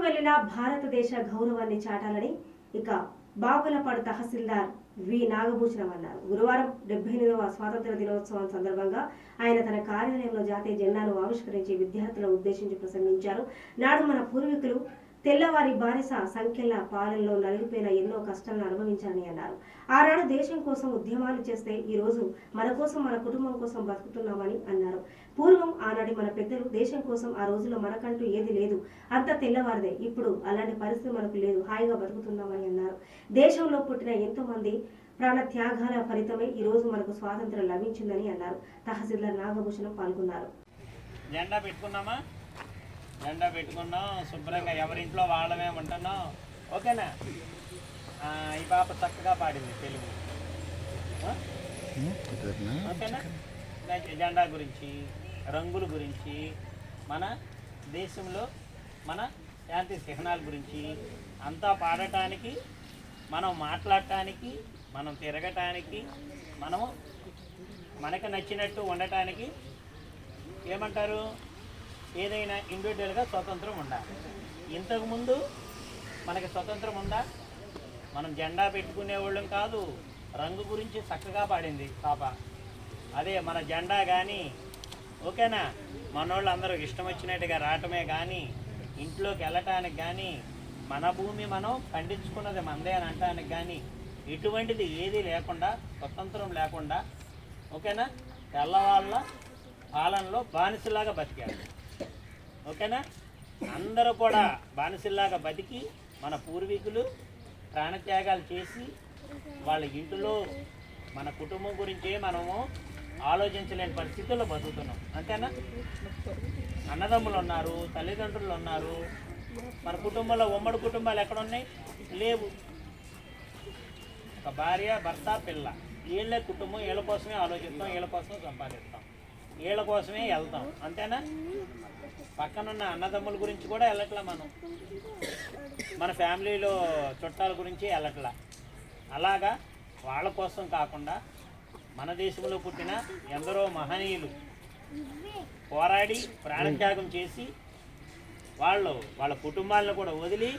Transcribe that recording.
వెళ్లిన భారతదేశ గౌరవాన్ని చాటాలని ఇక బాపులపాడు తహసీల్దార్ వి నాగభూషణం అన్నారు. గురువారం 78వ స్వాతంత్ర దినోత్సవం సందర్భంగా ఆయన తన కార్యాలయంలో జాతీయ జెండాను ఆవిష్కరించి విద్యార్థులను ఉద్దేశించి ప్రసంగించారు. నాడు మన పూర్వీకులు తెల్లవారి బానిస సంఖ్యల పాలనలో నలిగిపోయిన ఎన్నో కష్టాలను అనుభవించారని అన్నారు. ఆనాడు దేశం కోసం ఉద్యమాలు చేస్తే ఈ రోజు మన కోసం, మన కుటుంబం కోసం బతుకుతున్నామని అన్నారు. పూర్వం ఆనాటి మన పెద్దలు దేశం కోసం ఆ రోజుల్లో మనకంటూ ఏది లేదు, అంతా తెల్లవారిదే. ఇప్పుడు అలాంటి పరిస్థితి మనకు లేదు, హాయిగా బతుకుతున్నామని అన్నారు. దేశంలో పుట్టిన ఎంతో మంది ప్రాణ త్యాగాల ఫలితమే ఈ రోజు మనకు స్వాతంత్రం లభించిందని అన్నారు. తహసీల్దార్ నాగభూషణం పాల్గొన్నారు. జెండా పెట్టుకున్నాం, శుభ్రంగా ఎవరింట్లో వాళ్ళమే ఉంటున్నాం. ఓకేనా? ఈ పాప చక్కగా పాడింది తెలుగు. ఓకేనా? జెండా గురించి, రంగుల గురించి, మన దేశంలో మన శాంతి చిహ్నాల గురించి అంతా పాడటానికి, మనం మాట్లాడటానికి, మనం తిరగటానికి, మనము మనకు నచ్చినట్టు ఉండటానికి ఏమంటారు, ఏదైనా ఇండివిజువల్గా స్వతంత్రం ఉండాలి. ఇంతకుముందు మనకి స్వతంత్రం ఉందా? మనం జెండా పెట్టుకునేవాళ్ళం కాదు. రంగు గురించి చక్కగా పాడింది పాప. అదే మన జెండా కానీ, ఓకేనా, మనోళ్ళు అందరూ ఇష్టం వచ్చినట్టుగా రావటమే కానీ, ఇంట్లోకి వెళ్ళటానికి కానీ, మన భూమి మనం పండించుకున్నది మనదే అని అనటానికి కానీ ఇటువంటిది ఏది లేకుండా, స్వతంత్రం లేకుండా, ఓకేనా, తెల్లవాళ్ళ పాలనలో బానిసలాగా బతికారు. ఓకేనా? అందరూ కూడా బానిసల్లాగా బతికి మన పూర్వీకులు ప్రాణత్యాగాలు చేసి వాళ్ళ ఇంటిలో మన కుటుంబం గురించే మనము ఆలోచించలేని పరిస్థితుల్లో బతుకుతున్నాం. అంతేనా? అన్నదమ్ములు ఉన్నారు, తల్లిదండ్రులు ఉన్నారు. మన కుటుంబంలో ఉమ్మడి కుటుంబాలు ఎక్కడున్నాయి? లేవు. ఒక భార్య, భర్త, పిల్ల, వీళ్ళే కుటుంబం. వీళ్ళ కోసమే ఆలోచిస్తాం, వీళ్ళ కోసమే సంపాదిస్తాం, వీళ్ళ కోసమే వెళ్తాం. అంతేనా? పక్కనున్న అన్నదమ్ముల గురించి కూడా వెళ్ళట్లా, మన ఫ్యామిలీలో చుట్టాల గురించి వెళ్ళట్లా. అలాగా వాళ్ళ కోసం కాకుండా మన దేశంలో పుట్టిన ఎందరో మహనీయులు పోరాడి ప్రాణత్యాగం చేసి వాళ్ళ కుటుంబాలను కూడా వదిలి